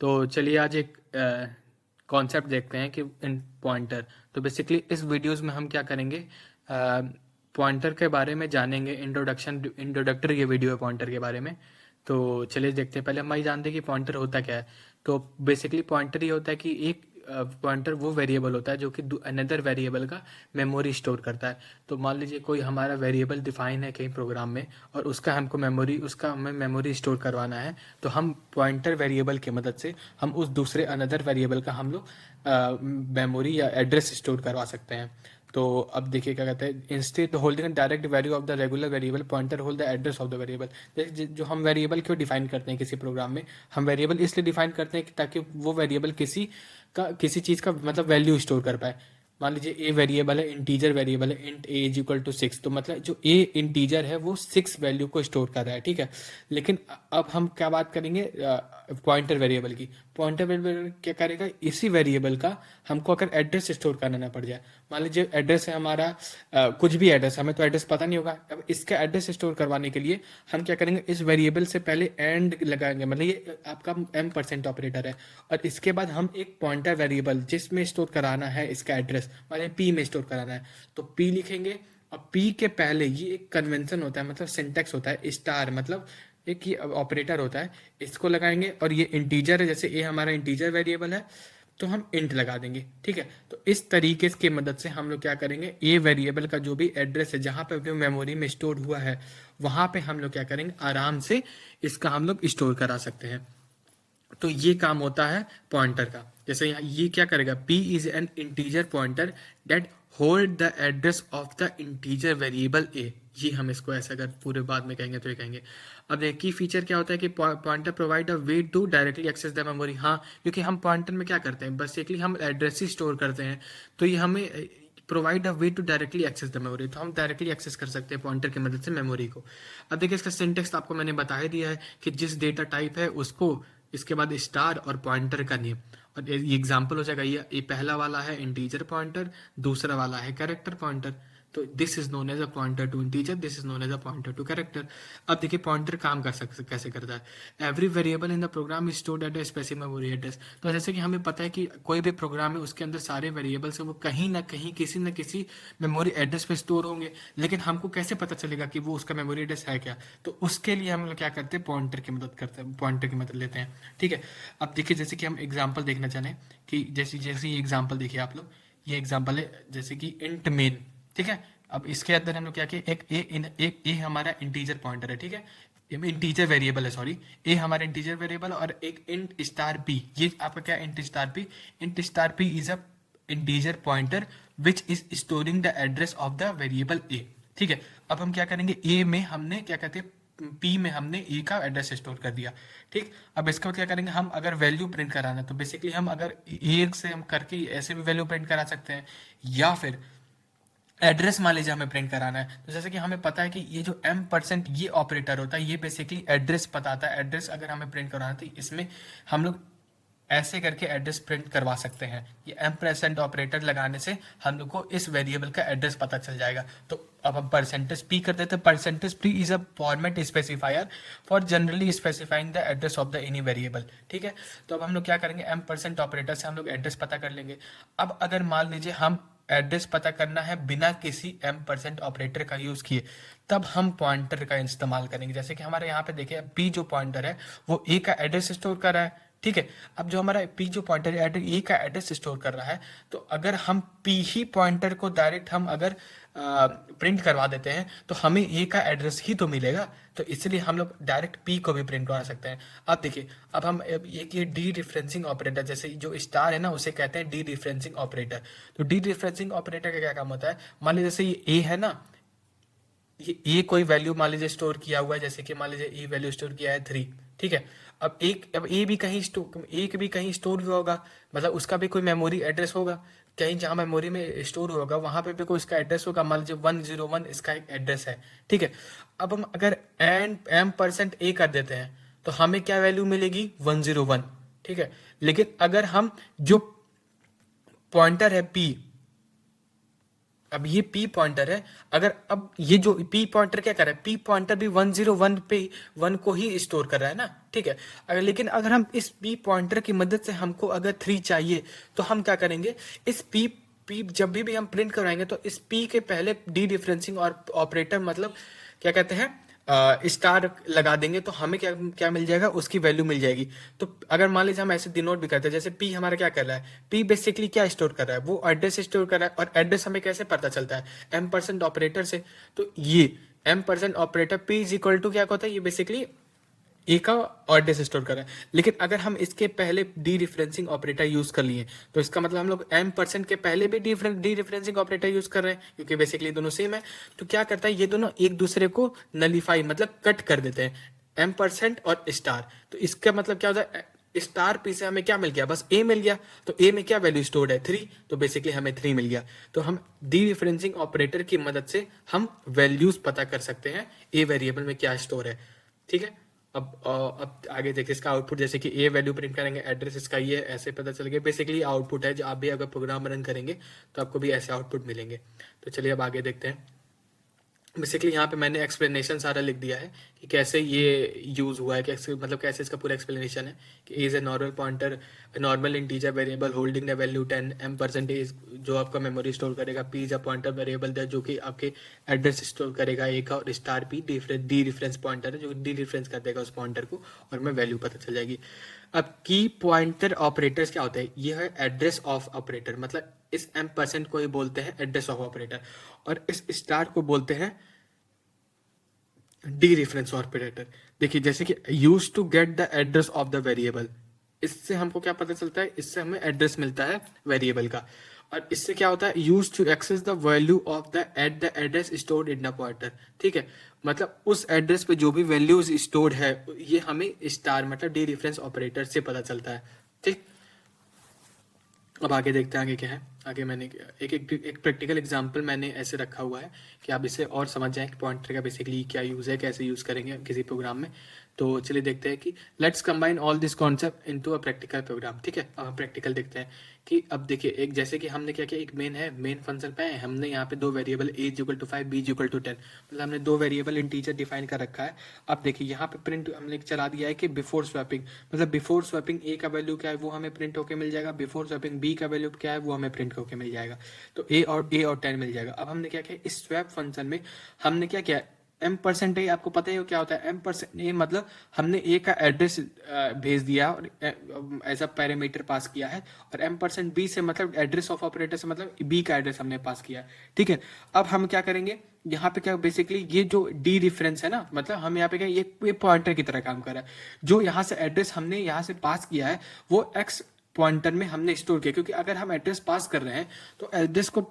तो चलिए आज एक कॉन्सेप्ट देखते हैं कि इन पॉइंटर। तो बेसिकली इस वीडियोस में हम क्या करेंगे, पॉइंटर के बारे में जानेंगे। इंट्रोडक्टरी ये वीडियो है पॉइंटर के बारे में। तो चलिए देखते हैं। पहले हम ये जानते हैं कि पॉइंटर होता क्या है। तो बेसिकली पॉइंटर ये होता है कि एक पॉइंटर वो वेरिएबल होता है जो कि अनदर वेरिएबल का मेमोरी स्टोर करता है। तो मान लीजिए कोई हमारा वेरिएबल डिफाइन है कहीं प्रोग्राम में और उसका हमें मेमोरी स्टोर करवाना है। तो हम पॉइंटर वेरिएबल की मदद से हम उस दूसरे अनदर वेरिएबल का हम लोग मेमोरी या एड्रेस स्टोर करवा सकते हैं। तो अब देखिए क्या कहते हैं, instead holding direct value of the regular variable pointer hold the address of the variable. जैसे जो हम वेरिएबल क्यों डिफाइन करते हैं किसी प्रोग्राम में, हम वेरिएबल इसलिए डिफाइन करते हैं कि ताकि वो वेरिएबल किसी चीज़ का मतलब वैल्यू स्टोर कर पाए। मान लीजिए ए वेरिएबल है, इंटीजर वेरिएबल है, int a is equal to 6। तो मतलब जो ए इंटीजर है वो 6 वैल्यू को स्टोर कर रहा है, ठीक है। लेकिन अब हम क्या बात करेंगे पॉइंटर वेरिएबल की। पॉइंटर वेरिएबल क्या करेगा, इसी वेरिएबल का हमको अगर एड्रेस स्टोर करना ना पड़ जाए। मान लीजिए एड्रेस है हमारा कुछ भी एड्रेस, हमें तो एड्रेस पता नहीं होगा। अब इसका एड्रेस स्टोर करवाने के लिए हम क्या करेंगे, इस वेरिएबल से पहले एंड लगाएंगे। मतलब ये आपका m% ऑपरेटर है और इसके बाद हम एक पॉइंटर वेरिएबल जिसमें स्टोर कराना है इसका एड्रेस, मतलब p में स्टोर कराना है तो p लिखेंगे। और p के पहले ये एक कन्वेंशन होता है, मतलब सिंटेक्स होता है, स्टार मतलब एक ही ऑपरेटर होता है, इसको लगाएंगे। और ये इंटीजर है, जैसे ए हमारा इंटीजर वेरिएबल है तो हम इंट लगा देंगे, ठीक है। तो इस तरीके की मदद से हम लोग क्या करेंगे, ए वेरिएबल का जो भी एड्रेस है जहाँ पे भी मेमोरी में स्टोर हुआ है वहाँ पे हम लोग क्या करेंगे, आराम से इसका हम लोग स्टोर करा सकते हैं। तो ये काम होता है पॉइंटर का। जैसे यहाँ ये क्या करेगा, p is an integer pointer that hold the address of the integer variable a। ये हम इसको ऐसा अगर पूरे बाद में कहेंगे तो ये कहेंगे। अब देखिए की फीचर क्या होता है कि pointer provide a way to directly access the memory. हाँ, क्योंकि हम पॉइंटर में क्या करते हैं, बेसिकली हम एड्रेस ही स्टोर करते हैं। तो ये हमें provide a way to directly access the memory. तो हम डायरेक्टली एक्सेस कर सकते हैं पॉइंटर की मदद से मेमोरी को। अब देखिए इसका सिंटेक्स आपको मैंने बता ही दिया है कि जिस डेटा टाइप है उसको, इसके बाद स्टार और पॉइंटर का नेम। और ये एग्जांपल हो जाएगा, ये पहला वाला है इंटीजर पॉइंटर, दूसरा वाला है कैरेक्टर पॉइंटर। तो this is known as a pointer to integer, this is known as a pointer to character. अब देखिए पॉइंटर काम कर सकते कैसे करता है। Every variable in the program is stored at a specific memory address. तो जैसे कि हमें पता है कि कोई भी प्रोग्राम है उसके अंदर सारे वेरिएबल्स है वो कहीं ना कहीं किसी न किसी मेमोरी एड्रेस पे स्टोर होंगे। लेकिन हमको कैसे पता चलेगा कि वो उसका मेमोरी एड्रेस है क्या। तो उसके लिए हम लोग क्या करते हैं, पॉइंटर की मदद करते हैं, पॉइंटर की मदद लेते हैं, ठीक है। अब देखिए जैसे कि हम एग्जांपल देखना चाहें कि जैसे जैसे ये एग्जांपल देखिए आप लोग, ये एग्जांपल है जैसे कि इंट मेन, ठीक है। अब इसके अंदर हम लोग क्या किए, एक ए हमारा इंटीजर पॉइंटर है, ठीक है, इंटीजर वेरिएबल है, सॉरी। ए हमारा इंटीजर वेरिएबल और एक इंट स्टार पी। ये आपका क्या, int star P. Int star P is a integer pointer which is storing the address of the variable A, ठीक है। अब हम क्या करेंगे, ए में हमने क्या कहते हैं, पी में हमने ए का एड्रेस स्टोर कर दिया, ठीक। अब इसका बाद क्या करेंगे, हम अगर वैल्यू प्रिंट कराना है तो बेसिकली हम अगर ए से हम करके ऐसे भी वैल्यू प्रिंट करा सकते हैं, या फिर एड्रेस मान लीजिए हमें प्रिंट कराना है। तो जैसे कि हमें पता है कि ये जो m% ये ऑपरेटर होता है ये बेसिकली एड्रेस बताता है। एड्रेस अगर हमें प्रिंट कराना है तो इसमें हम लोग ऐसे करके एड्रेस प्रिंट करवा सकते हैं। ये m% ऑपरेटर लगाने से हम लोग को इस वेरिएबल का एड्रेस पता चल जाएगा। तो अब हम परसेंटेज पी कर देते हैं। Percentage P is a format specifier for generally specifying the address of the any variable, ठीक है। तो अब हम लोग क्या करेंगे, m% ऑपरेटर से हम लोग एड्रेस पता कर लेंगे। अब अगर मान लीजिए हम एड्रेस पता करना है बिना किसी m% ऑपरेटर का यूज किए, तब हम पॉइंटर का इस्तेमाल करेंगे। जैसे कि हमारे यहाँ पे देखिए पी जो पॉइंटर है वो ए का एड्रेस स्टोर कर रहा है, ठीक है। अब जो हमारा पी जो पॉइंटर है ए का एड्रेस स्टोर कर रहा है, तो अगर हम पी ही पॉइंटर को डायरेक्ट हम अगर प्रिंट करवा देते हैं तो हमें ए का एड्रेस ही तो मिलेगा। तो इसलिए हम लोग डायरेक्ट पी को भी प्रिंट करवा सकते हैं। अब देखिए, अब हम एक ये डी डिफरेंसिंग ऑपरेटर, जैसे जो स्टार है ना उसे कहते हैं डी डिफरेंसिंग ऑपरेटर। तो डी डिफरेंसिंग ऑपरेटर का क्या काम होता है, मान लीजिए जैसे ये ए है ना, ये कोई वैल्यू मान लीजिए स्टोर किया हुआ है, जैसे कि मान लीजिए ए वैल्यू स्टोर किया है 3, ठीक है। अब ए भी कहीं स्टोर, एक भी कहीं स्टोर हुआ होगा, मतलब उसका भी कोई मेमोरी एड्रेस होगा। कहीं जहाँ मेमोरी में स्टोर होगा वहां पे भी कोई इसका एड्रेस होगा। मान लीजिए 101 इसका एक एड्रेस है, ठीक है। अब हम अगर m%a कर देते हैं तो हमें क्या वैल्यू मिलेगी, 101, ठीक है। लेकिन अगर हम जो पॉइंटर है p, अब ये पी पॉइंटर है, अगर अब ये जो पी पॉइंटर क्या कर रहा है, पी पॉइंटर भी 101 पे 1 को ही स्टोर कर रहा है ना, ठीक है। अगर लेकिन अगर हम इस पी पॉइंटर की मदद से हमको अगर 3 चाहिए तो हम क्या करेंगे, इस पी पी जब भी हम प्रिंट कराएंगे तो इस पी के पहले डी डिफरेंसिंग और ऑपरेटर मतलब क्या कहते हैं स्टार लगा देंगे तो हमें क्या क्या मिल जाएगा, उसकी वैल्यू मिल जाएगी। तो अगर मान लीजिए हम ऐसे डिनोट भी करते हैं, जैसे पी हमारा क्या कर रहा है, पी बेसिकली क्या स्टोर कर रहा है, वो एड्रेस स्टोर कर रहा है। और एड्रेस हमें कैसे पता चलता है, एम परसेंट ऑपरेटर से। तो ये ampersand operator P is equal to क्या होता है, ये बेसिकली ए का एड्रेस स्टोर कर रहा है। लेकिन अगर हम इसके पहले डी डिफरेंसिंग ऑपरेटर यूज कर लिए तो इसका मतलब हम लोग एम परसेंट के पहले भी डी डिफरेंसिंग ऑपरेटर यूज कर रहे हैं, क्योंकि बेसिकली दोनों सेम है। तो क्या करता है, ये दोनों एक दूसरे को नलीफाई मतलब कट कर देते हैं, एम परसेंट और स्टार। तो इसका मतलब क्या होता है, स्टार पी से हमें क्या मिल गया, बस ए मिल गया। तो ए में क्या वैल्यू स्टोर्ड है, 3, तो बेसिकली हमें 3 मिल गया। तो हम डी डिफरेंसिंग ऑपरेटर की मदद से हम वैल्यूज पता कर सकते हैं ए वेरिएबल में क्या स्टोर है, ठीक है। अब आगे देखिए इसका आउटपुट, जैसे कि ए वैल्यू प्रिंट करेंगे, एड्रेस इसका ये ऐसे पता चल गया। बेसिकली आउटपुट है जो आप भी अगर प्रोग्राम रन करेंगे तो आपको भी ऐसे आउटपुट मिलेंगे। तो चलिए अब आगे देखते हैं। बेसिकली यहाँ पे मैंने एक्सप्लेनेशन सारा लिख दिया है कि कैसे ये यूज हुआ है, कैसे मतलब कैसे इसका पूरा एक्सप्लेनेशन है कि is a normal pointer, normal integer variable holding the value 10 ampersand जो आपका मेमोरी स्टोर करेगा। P is a pointer variable that जो कि आपके एड्रेस स्टोर करेगा ए का। और star P dereference pointer है जो डी रेफरेंस कर देगा उस पॉइंटर को और हमें वैल्यू पता चल जाएगी। अब की पॉइंटर ऑपरेटर्स क्या होते हैं, ये है एड्रेस ऑफ ऑपरेटर, मतलब इस एम परसेंट को ही बोलते हैं एड्रेस ऑफ ऑपरेटर, और इस स्टार को बोलते हैं डी रेफरेंस ऑपरेटर। देखिए जैसे कि use to get the address of the variable, इससे हमको क्या पता चलता है, इससे हमें एड्रेस मिलता है वेरिएबल का। और इससे क्या होता है, use to access the value of the address stored in the pointer, ठीक है। मतलब उस एड्रेस पे जो भी वैल्यूज स्टोर्ड है ये हमें स्टार मतलब डी रेफरेंस ऑपरेटर से पता चलता है, ठीक। अब आगे देखते हैं आगे क्या है। आगे मैंने एक प्रैक्टिकल एग्जांपल मैंने ऐसे रखा हुआ है कि आप इसे और समझ जाएं कि पॉइंटर का बेसिकली क्या यूज़ है, कैसे यूज़ करेंगे किसी प्रोग्राम में। तो चलिए देखते हैं कि let's combine all this concept into a practical program, ठीक है। अब हम प्रैक्टिकल देखते हैं कि अब देखिए एक जैसे कि हमने क्या किया, एक मेन है, मेन फंक्शन पे है, हमने यहाँ पे दो variable a equal to 5 b equal to 10, मतलब हमने दो वेरिएबल इंटीजर डिफाइन कर रखा है। अब देखिए यहाँ पे प्रिंट हमने चला दिया है कि बिफोर स्वैपिंग, मतलब बिफोर स्वैपिंग a का वैल्यू क्या है वो हमें प्रिंट होके मिल जाएगा, बिफोर स्वैपिंग b का वैल्यू क्या है वो हमें प्रिंट होके मिल जाएगा। तो a और 10 मिल जाएगा। अब हमने क्या किया, इस स्वैप फंक्शन में हमने क्या किया, एम परसेंट ए, आपको पता है क्या होता है एम परसेंट ए, मतलब हमने ए का एड्रेस भेज दिया और ऐसा पैरामीटर पास किया है। और एम परसेंट बी से मतलब एड्रेस ऑफ ऑपरेटर से मतलब बी का एड्रेस हमने पास किया, ठीक है। अब हम क्या करेंगे, यहाँ पे क्या बेसिकली ये जो डी रेफरेंस है ना, मतलब हम यहाँ पे क्या ये पॉइंटर की तरह काम कर रहा है। जो यहाँ से एड्रेस हमने यहाँ से पास किया है वो एक्स पॉइंटर में हमने स्टोर किया, क्योंकि अगर हम एड्रेस पास कर रहे हैं तो एड्रेस को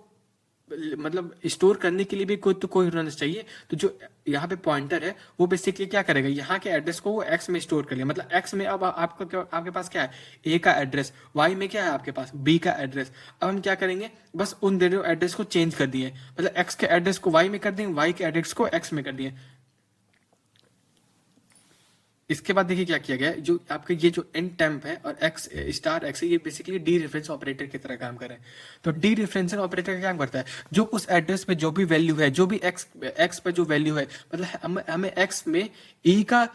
मतलब स्टोर करने के लिए भी कोई होना चाहिए। तो जो यहाँ पे पॉइंटर है वो बेसिकली क्या करेगा, यहाँ के एड्रेस को वो एक्स में स्टोर कर लिया, मतलब एक्स में अब आपके पास क्या है, ए का एड्रेस, वाई में क्या है आपके पास बी का एड्रेस। अब हम क्या करेंगे, बस उन दोनों एड्रेस को चेंज कर दिए, मतलब एक्स के एड्रेस को वाई में कर दिए, वाई के एड्रेस को एक्स में कर दिए। इसके बाद देखिए क्या किया गया है, जो आपके ये जो एन टेम्प है और एक्स स्टार एक्स है, ये बेसिकली डी रेफरेंस ऑपरेटर की तरह काम कर रहे हैं। तो डी रेफरेंस ऑपरेटर का काम करता है, जो उस एड्रेस पे जो भी वैल्यू है, जो भी एक्स पे जो वैल्यू है, मतलब हमें एक्स में ई का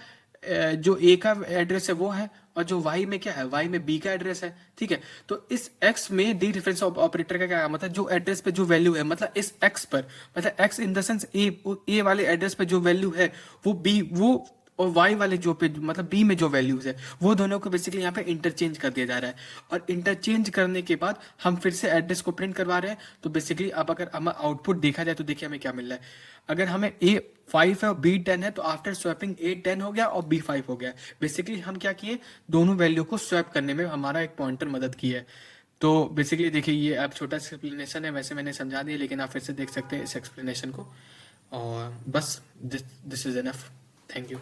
जो ए का एड्रेस है वो है, और जो वाई में क्या है, वाई में बी का एड्रेस है, ठीक है। तो इस एक्स में डी रेफरेंस ऑपरेटर का क्या काम होता है, जो एड्रेस पे जो वैल्यू है, मतलब इस एक्स पर, मतलब एक्स इन द सेंस ए वाले एड्रेस पे जो वैल्यू है वो बी वो, और वाई वाले जो पे मतलब बी में जो वैल्यूज है वो दोनों को बेसिकली यहाँ पे इंटरचेंज कर दिया जा रहा है। और इंटरचेंज करने के बाद हम फिर से एड्रेस को प्रिंट करवा रहे हैं। तो बेसिकली अब अगर हमें आउटपुट देखा जाए तो देखिए हमें क्या मिल रहा है, अगर हमें ए 5 है और बी 10 है, तो आफ्टर स्वैपिंग ए 10 हो गया और बी 5 हो गया। बेसिकली हम क्या किए, दोनों वैल्यू को स्वैप करने में हमारा एक पॉइंटर मदद की है। तो बेसिकली देखिए ये अब छोटा सा एक्सप्लेनेशन है, वैसे मैंने समझा दिया, लेकिन आप फिर से देख सकते हैं इस एक्सप्लेनेशन को। और बस this is enough. Thank you.